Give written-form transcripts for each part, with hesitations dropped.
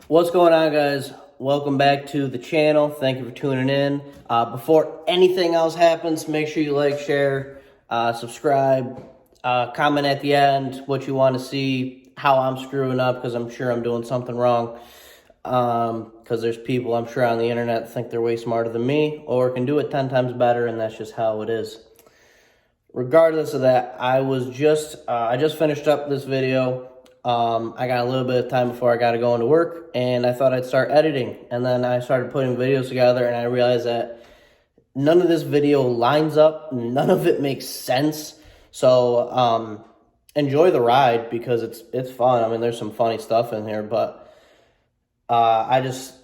What's going on, guys? Welcome back to the channel. Thank you for tuning in. Before anything else happens, make sure you like, share, subscribe, comment at the end what you want to see, how I'm screwing up, because I'm sure I'm doing something wrong. Because there's people, I'm sure, on the internet that think they're way smarter than me or can do it 10 times better, and that's just how it is. Regardless of that, I just finished up this video. I got a little bit of time before I got to go into work, and I thought I'd start editing. And then I started putting videos together, and I realized that none of this video lines up. None of it makes sense. So enjoy the ride because it's fun. I mean, there's some funny stuff in here, but I'm just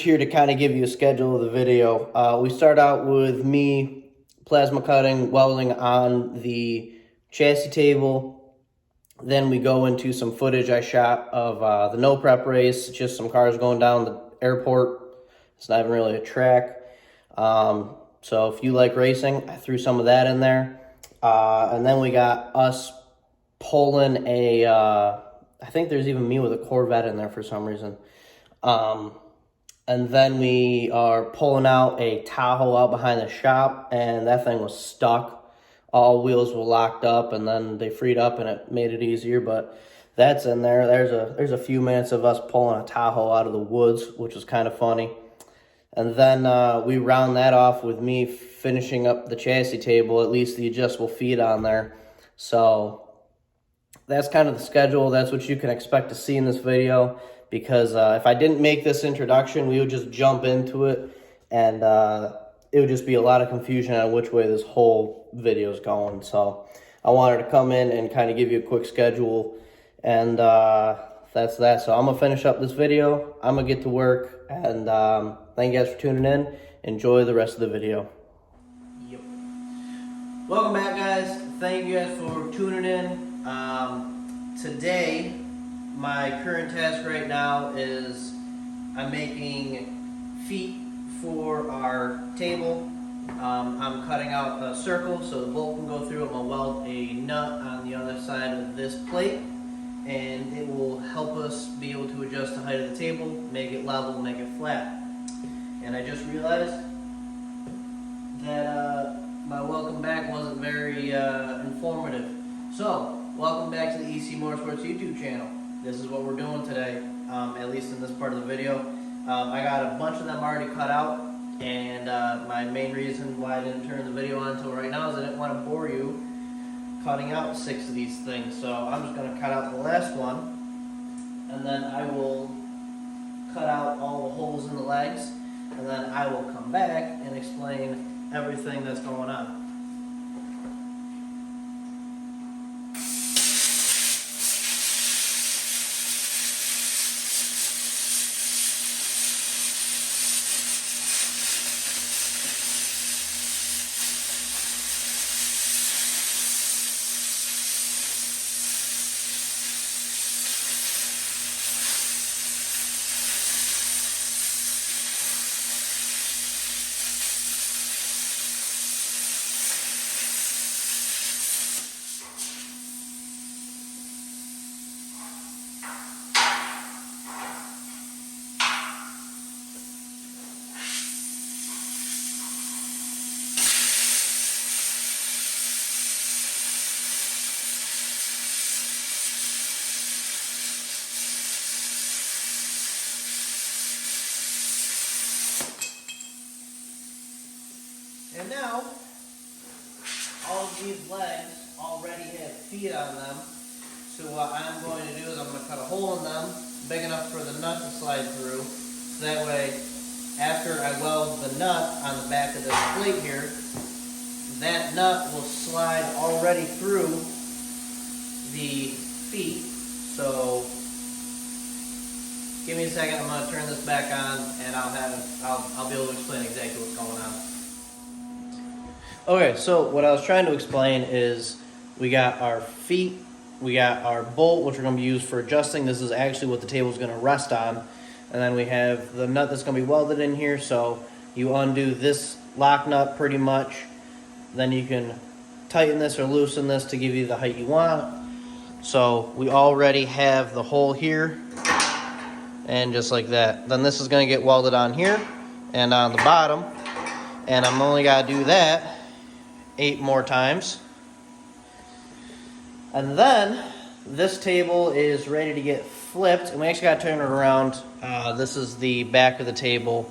here to kind of give you a schedule of the video. We start out with me plasma cutting, welding on the chassis table. Then we go into some footage I shot of the no prep race, just some cars going down the airport. It's not even really a track. So if you like racing, I threw some of that in there. And then we got us pulling I think there's even me with a Corvette in there for some reason. And then we are pulling out a Tahoe out behind the shop, and that thing was stuck. All wheels were locked up, and then they freed up, and it made it easier, but that's in there. There's a few minutes of us pulling a Tahoe out of the woods, which was kind of funny. And then we round that off with me finishing up the chassis table, at least the adjustable feet on there. So that's kind of the schedule. That's what you can expect to see in this video, because if I didn't make this introduction, we would just jump into it, and it would just be a lot of confusion on which way this whole video is going. So I wanted to come in and kind of give you a quick schedule, and that's that. So I'm going to finish up this video. I'm going to get to work, and thank you guys for tuning in. Enjoy the rest of the video. Yep. Welcome back, guys. Thank you guys for tuning in. Today, my current task right now is I'm making feet for our table. I'm cutting out a circle so the bolt can go through. I'm going to weld a nut on the other side of this plate, and it will help us be able to adjust the height of the table, make it level, make it flat. And I just realized that my welcome back wasn't very informative. So, welcome back to the EC MotorSports YouTube channel. This is what we're doing today, at least in this part of the video. I got a bunch of them already cut out, and my main reason why I didn't turn the video on until right now is I didn't want to bore you cutting out 6 of these things. So I'm just going to cut out the last one, and then I will cut out all the holes in the legs, and then I will come back and explain everything that's going on. And now, all of these legs already have feet on them. So what I'm going to do is I'm going to cut a hole in them, big enough for the nut to slide through. So that way, after I weld the nut on the back of this plate here, that nut will slide already through the feet. So, give me a second, I'm going to turn this back on, and I'll be able to explain exactly what's going on. Okay, so what I was trying to explain is we got our feet, we got our bolt, which we're going to be used for adjusting. This is actually what the table is going to rest on. And then we have the nut that's going to be welded in here. So you undo this lock nut pretty much. Then you can tighten this or loosen this to give you the height you want. So we already have the hole here and just like that. Then this is going to get welded on here and on the bottom, and I'm only got to do that 8 more times. And then this table is ready to get flipped, and we actually got to turn it around. This is the back of the table.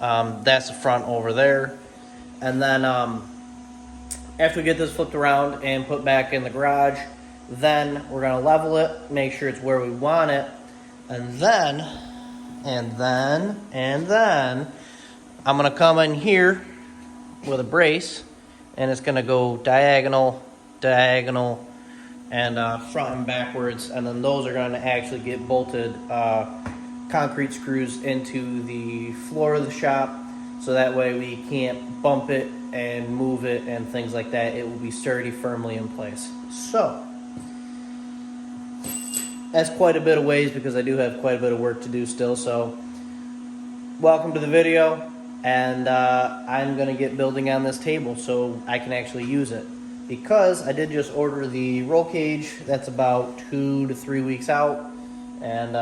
That's the front over there. And then after we get this flipped around and put back in the garage, then we're going to level it, make sure it's where we want it. And then, I'm going to come in here with a brace, and it's going to go diagonal, and front and backwards. And then those are going to actually get bolted concrete screws into the floor of the shop, so that way we can't bump it and move it and things like that. It will be sturdy, firmly in place. So that's quite a bit of ways, because I do have quite a bit of work to do still. So welcome to the video, and I'm going to get building on this table so I can actually use it, because I did just order the roll cage. That's about 2 to 3 weeks out, and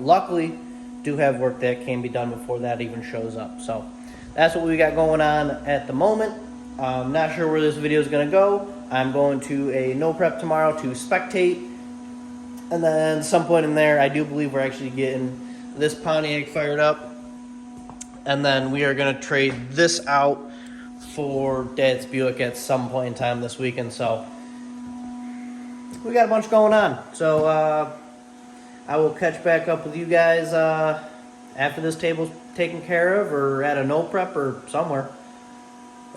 luckily do have work that can be done before that even shows up. So that's what we got going on at the moment. I'm not sure where this video is going to go. I'm going to a no prep tomorrow to spectate, and then some point in there, I do believe we're actually getting this Pontiac fired up, and then we are going to trade this out for Dad's Buick at some point in time this weekend. So we got a bunch going on. So I will catch back up with you guys after this table's taken care of, or at a no prep or somewhere.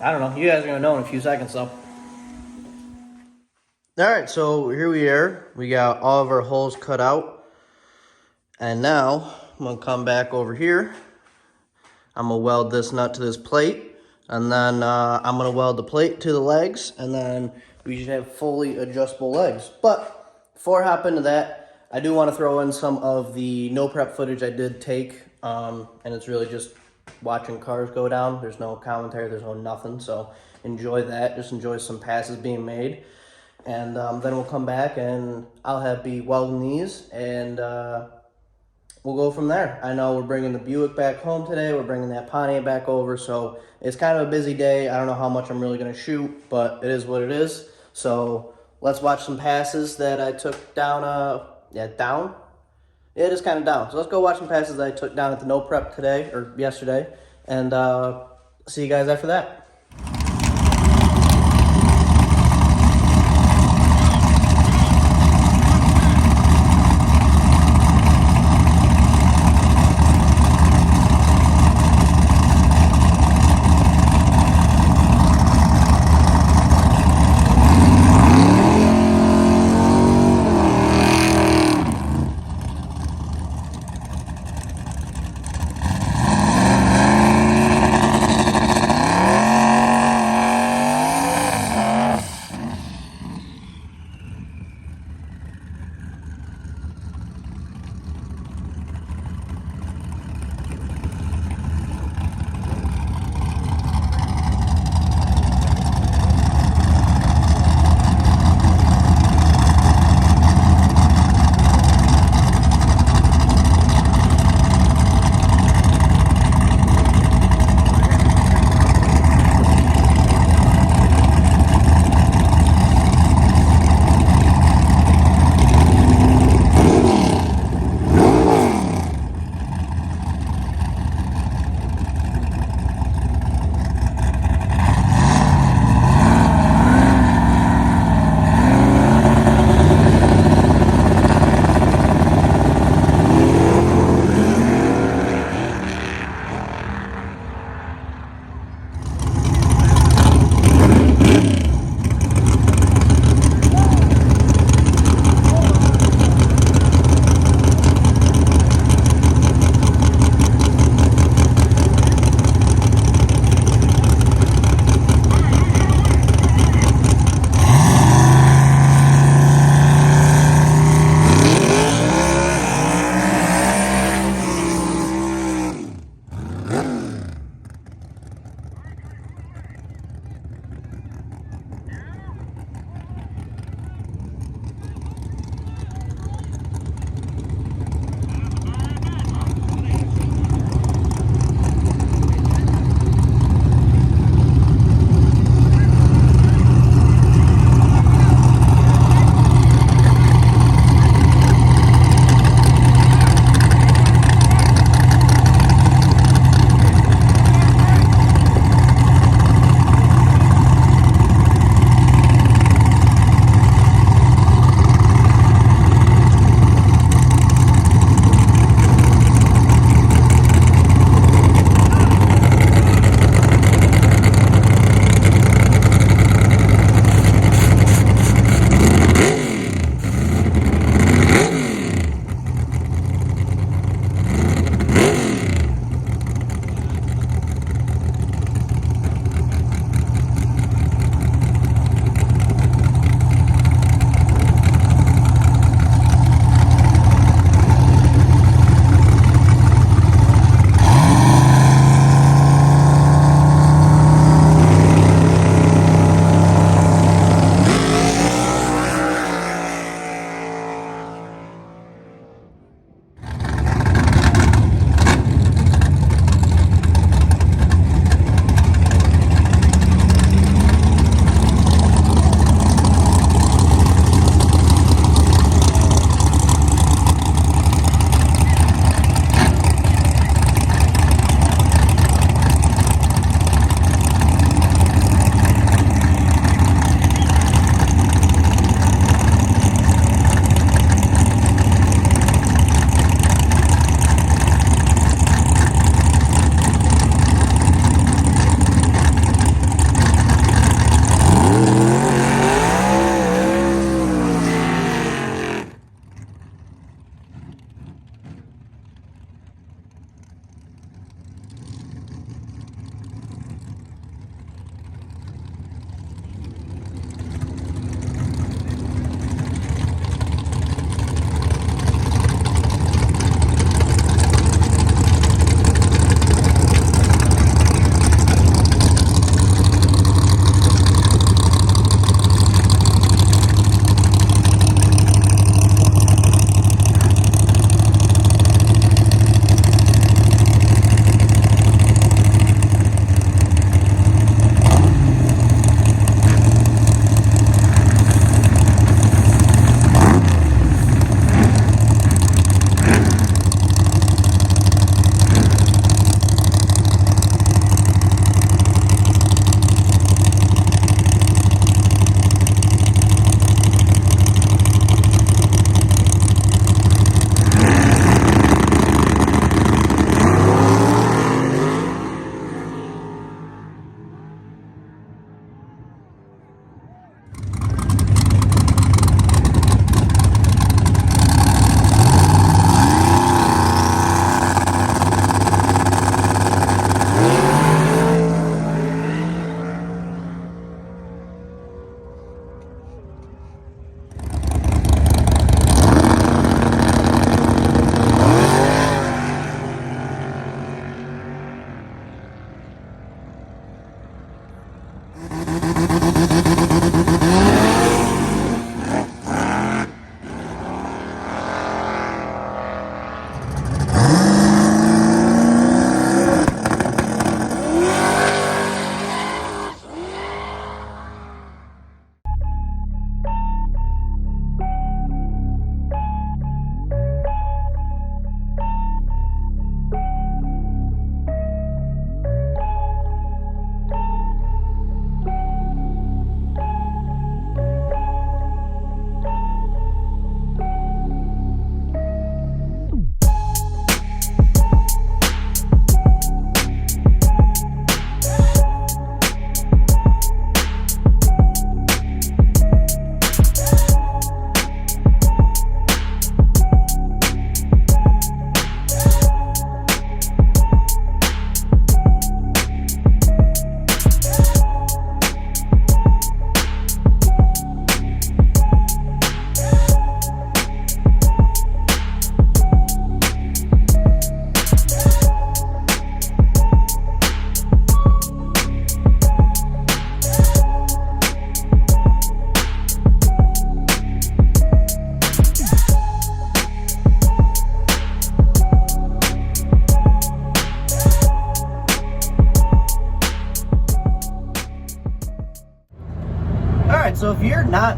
I don't know. You guys are going to know in a few seconds, though. Alright, so here we are. We got all of our holes cut out. And now I'm going to come back over here. I'm going to weld this nut to this plate. And then I'm going to weld the plate to the legs. And then we should have fully adjustable legs. But before I hop into that, I do want to throw in some of the no prep footage I did take. And it's really just watching cars go down. There's no commentary. There's no nothing. So enjoy that. Just enjoy some passes being made. And then we'll come back and I'll be welding these, and we'll go from there. I know we're bringing the Buick back home today. We're bringing that Pontiac back over. So it's kind of a busy day. I don't know how much I'm really going to shoot, but it is what it is. So let's watch some passes that I took down. Down? Yeah, it is kind of down. So let's go watch some passes that I took down at the no prep today, or yesterday. And see you guys after that.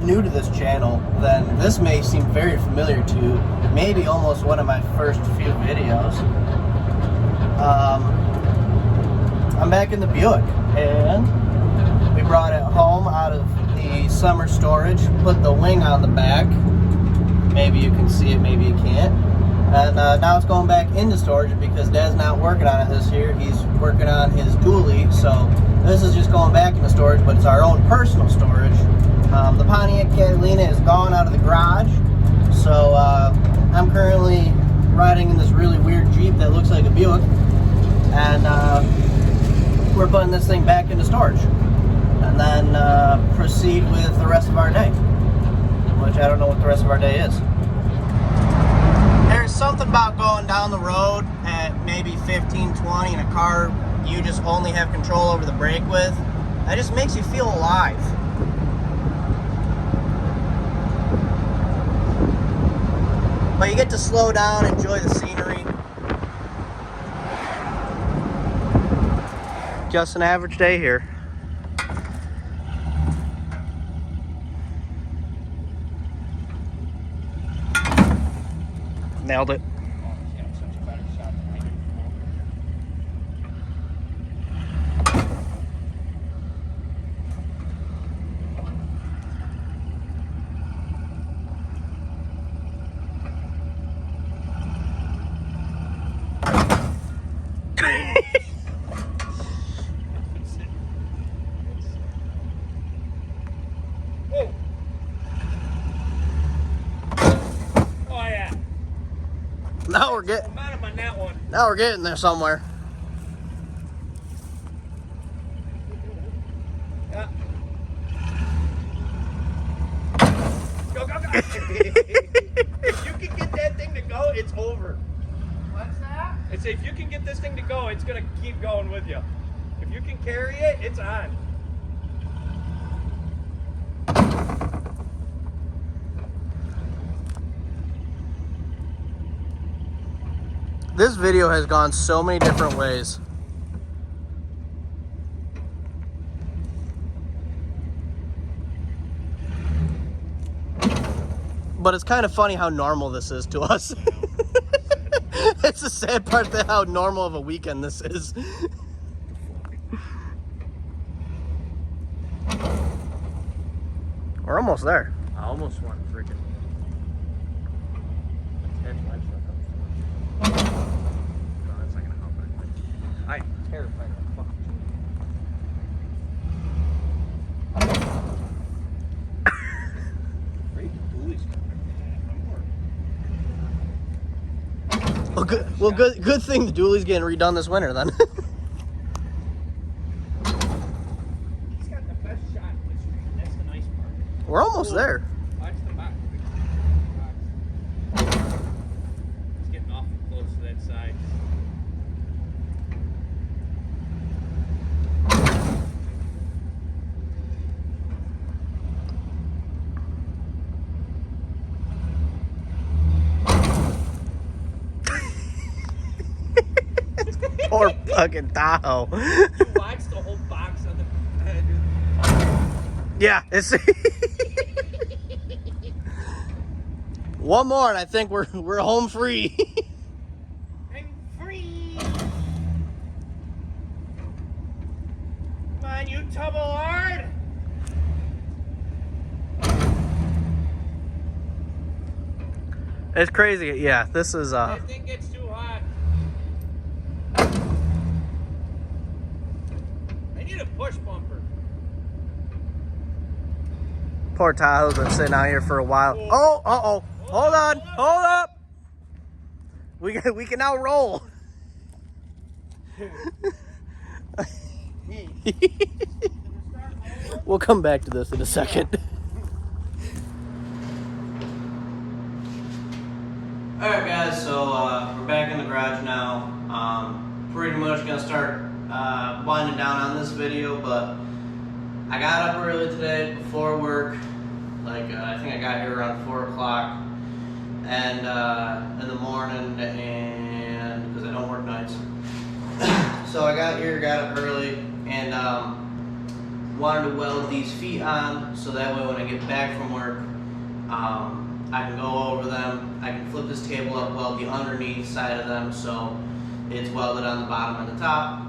new to this channel, then this may seem very familiar to you. Maybe almost one of my first few videos. I'm back in the Buick, and we brought it home out of the summer storage, put the wing on the back. Maybe you can see it, maybe you can't. And now it's going back into storage because Dad's not working on it this year. He's working on his dually, so this is just going back into storage, but it's our own personal storage. The Pontiac Catalina is gone out of the garage, so I'm currently riding in this really weird Jeep that looks like a Buick, and we're putting this thing back into storage, and then proceed with the rest of our day, which I don't know what the rest of our day is. There's something about going down the road at maybe 15, 20 in a car you just only have control over the brake with. That just makes you feel alive. But you get to slow down, enjoy the scenery. Just an average day here. Nailed it. Now we're getting there somewhere. Yeah. Go, go, go. If you can get that thing to go, it's over. What's that? It's if you can get this thing to go, it's gonna keep going with you. If you can carry it, it's on. This video has gone so many different ways. But it's kind of funny how normal this is to us. It's the sad part that how normal of a weekend this is. We're almost there. I almost want freaking 10 lights left on the floor. No, that's not gonna help anything. I'm terrified of fucking Well, good thing the dually's getting redone this winter then. He's got the best shot in the street. That's the nice part. We're almost there. Watch the back. He's getting awful close to that side. Poor fucking Tahoe. You watched the whole box on the head. Yeah, it's one more and I think we're home free. I'm free. Come on, you tubble hard. It's crazy. Yeah, this is That thing gets too hot. I need a push bumper. poor Tahoe's been sitting out here for a while. Oh, uh-oh. Hold on. Hold up. We can now roll. We'll come back to this in a second. Alright guys, so we're back in the garage now. Pretty much gonna start winding down on this video, but I got up early today before work. I think I got here around 4 o'clock and in the morning, and because I don't work nights. So I got here, got up early, and wanted to weld these feet on so that way when I get back from work, I can go over them. I can flip this table up, weld the underneath side of them so it's welded on the bottom and the top.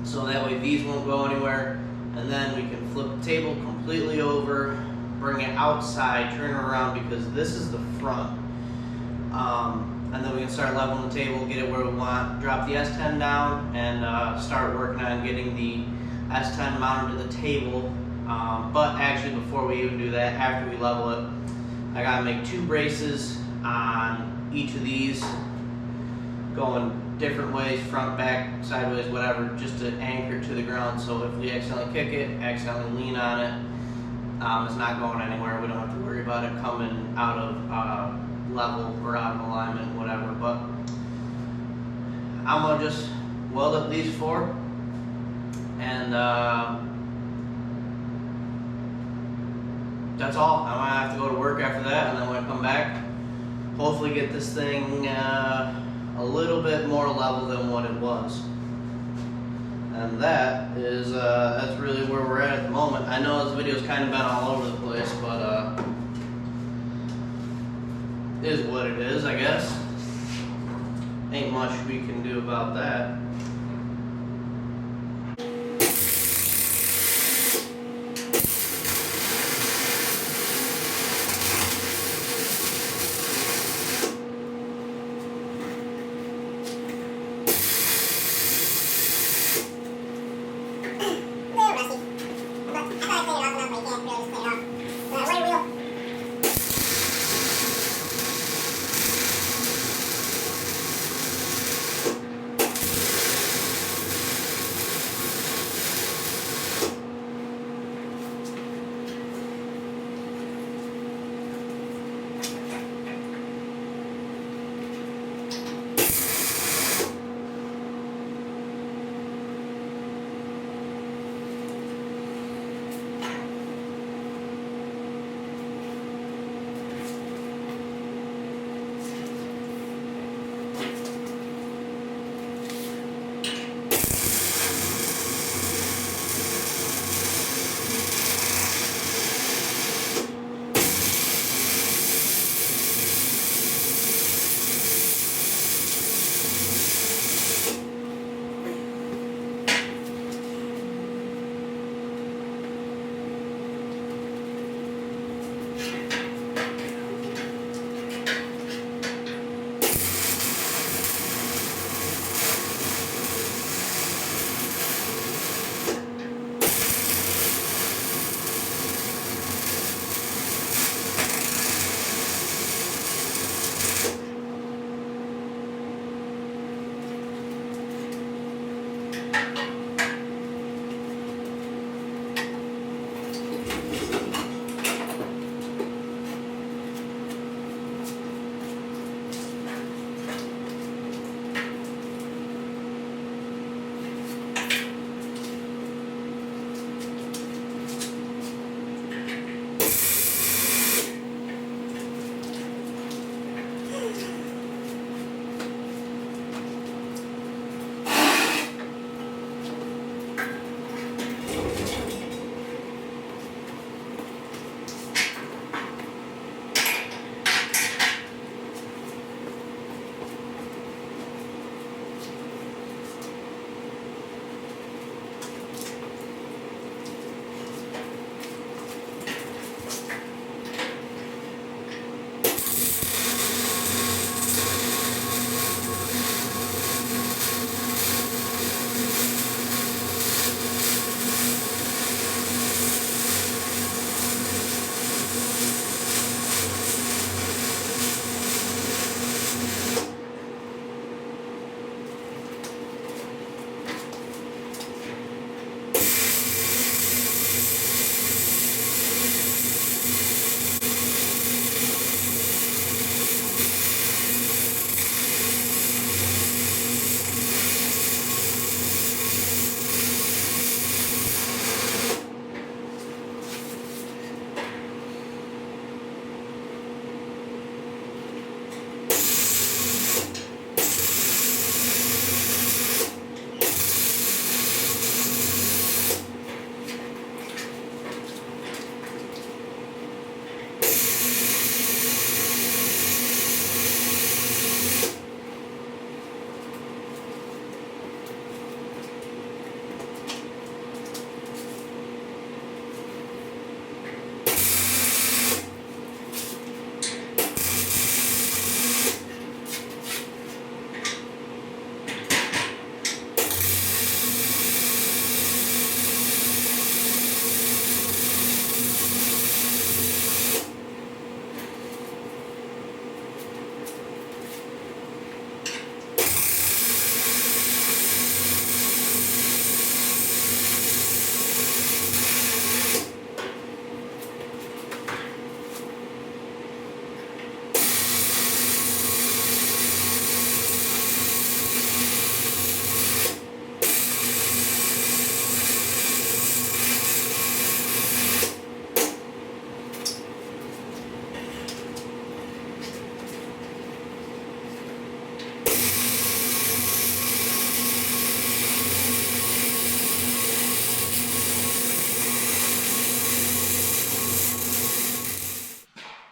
So that way these won't go anywhere. And then we can flip the table completely over, bring it outside, turn it around because this is the front. And then we can start leveling the table, get it where we want, drop the S10 down, and start working on getting the S10 mounted to the table. But actually before we even do that, after we level it, I gotta make 2 braces on each of these, going different ways, front, back, sideways, whatever, just to anchor it to the ground. So if we accidentally kick it, accidentally lean on it, it's not going anywhere. We don't have to worry about it coming out of level or out of alignment, whatever. But I'm gonna just weld up these 4, and that's all. I'm gonna have to go to work after that, and then when I come back, hopefully get this thing a little bit more level than what it was. And that is that's really where we're at the moment. I know this video's kind of been all over the place, but it is what it is, I guess. Ain't much we can do about that.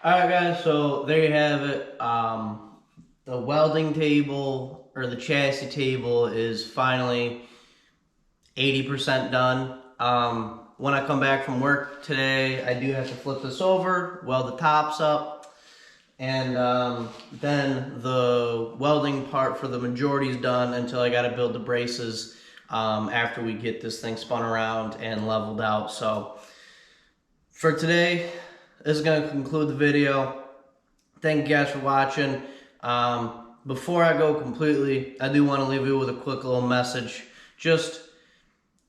Alright guys, so there you have it. The welding table, or the chassis table, is finally 80% done. When I come back from work today, I do have to flip this over, weld the tops up, and then the welding part for the majority is done until I got to build the braces after we get this thing spun around and leveled out. So for today, this is going to conclude the video. Thank you guys for watching. Before I go completely, I do want to leave you with a quick little message. Just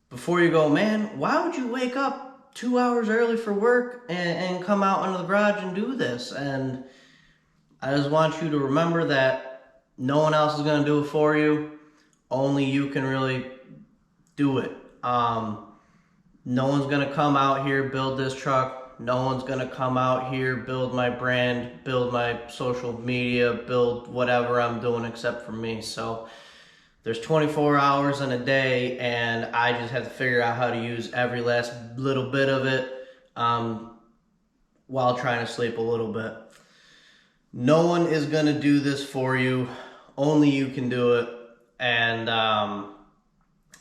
before you go, man, why would you wake up 2 hours early for work and come out into the garage and do this? And I just want you to remember that no one else is going to do it for you. Only you can really do it. No one's going to come out here, build this truck. No one's going to come out here, build my brand, build my social media, build whatever I'm doing except for me. So there's 24 hours in a day, and I just have to figure out how to use every last little bit of it while trying to sleep a little bit. No one is going to do this for you. Only you can do it. And I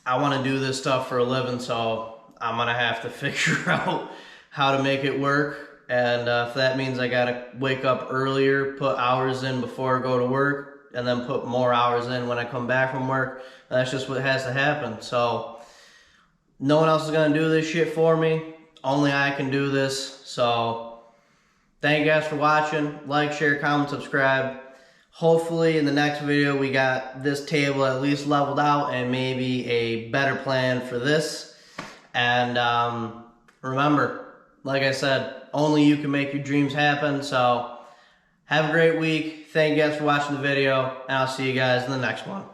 want to do this stuff for a living, so I'm going to have to figure out how to make it work. And if that means I got to wake up earlier, put hours in before I go to work, and then put more hours in when I come back from work, that's just what has to happen. So no one else is going to do this shit for me. Only I can do this. So thank you guys for watching. Like, share, comment, subscribe. Hopefully in the next video we got this table at least leveled out and maybe a better plan for this. And remember, like I said, only you can make your dreams happen. So have a great week. Thank you guys for watching the video, and I'll see you guys in the next one.